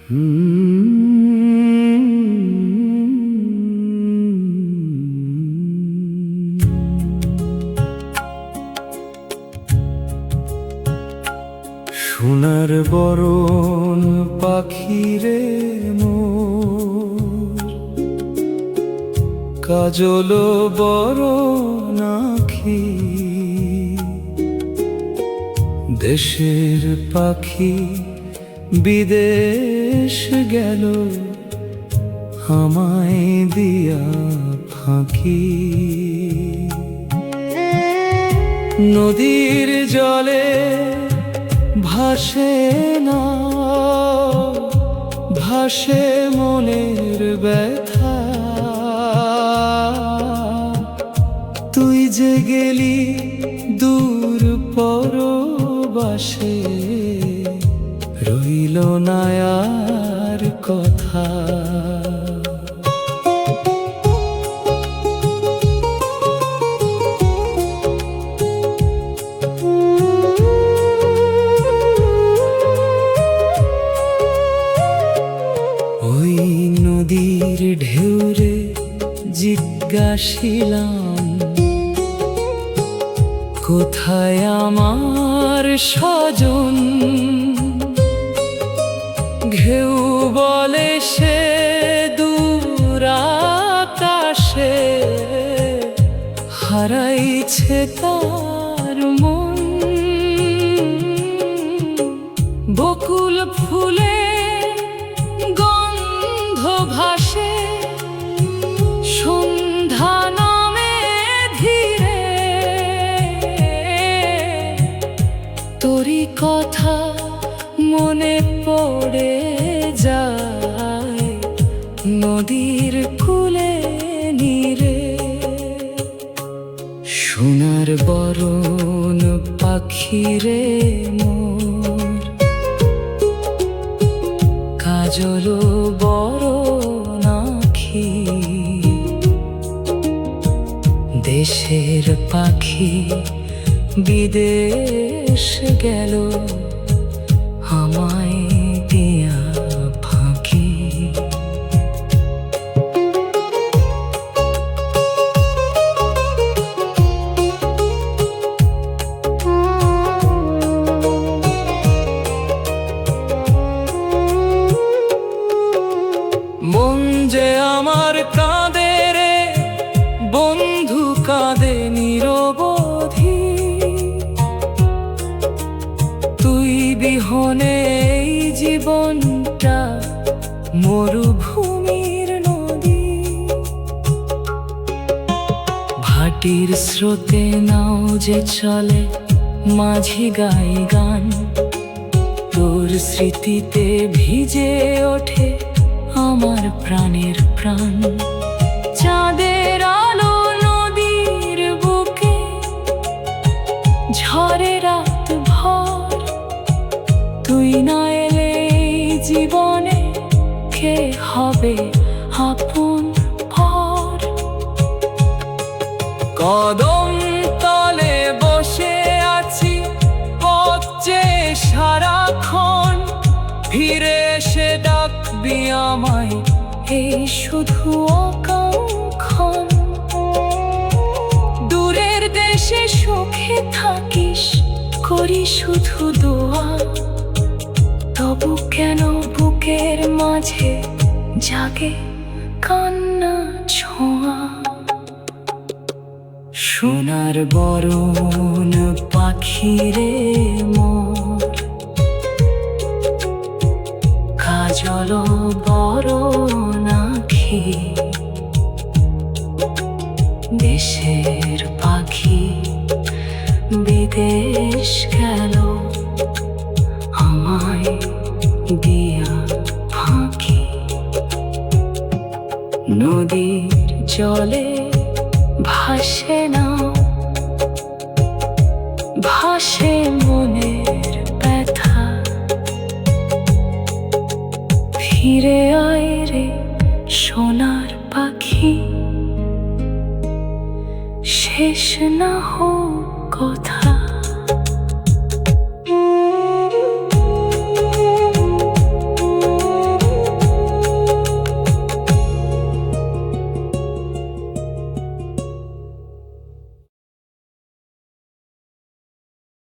সোনার বরণ পাখিরে মোর, কাজল বরণ আঁখি, দেশের পাখি বিদেশ গেল আমায় দিয়া ফাঁকি। নদীর জলে ভাসে না, ভাসে মনের ব্যথা। তুই যে গেলি দূর পরবাসে, রইল না আর কথা। ওই নদীর ঢেউরে জিজ্ঞাসিলাম, কোথায় আমার স্বজন? ঢেউ বলে সে দূর আকাশে, হারাইছে তার মন। বকুল ফুলে গন্ধ ভাসে, সন্ধ্যা নামে ধীরে। তোরই কথা মনে পড়ে যায় নদীর কূলে নীরে। সোনার বরণ পাখিরে মোর, কাজল বরণ আঁখি, দেশের পাখি বিদেশ গেল আমায় দিয়া ফাঁকি। মন যে আমার কাঁদে রে বন্ধু, কাঁদে নিরবধি। তুই বিহনে এই জীবনটা মরুভূমির নদী। ভাটির স্রোতে নাও যে চলে, মাঝি গাই গান। তোর স্মৃতিতে ভিজে ওঠে আমার প্রাণের প্রাণ। চাঁদের আলো নদীর বুকে ঝরে রাত ভর। তুই না এলে জীবনে কে হবে আপন পর? কদম তলে বসে আছি পথে সারাক্ষণ, ফিরে এসে ডাকবি আমায় এই শুধু অকাঙ্ক্ষণ। দূরের দেশে সুখে থাকিস করি শুধু দোয়া, তবু কেন বুকের মাঝে জাগে কান্না ছোঁয়া। সোনার বরণ পাখিরে মোর, কাজল বরণ আঁখি, দেশের পাখি বিদেশ গেল আমায় দিয়া ফাঁকি। নদীর জলে ভাসে না, ভাসে মনের ব্যথা। ফিরে আয় রে সোনার পাখি, শেষ না হোক কথা।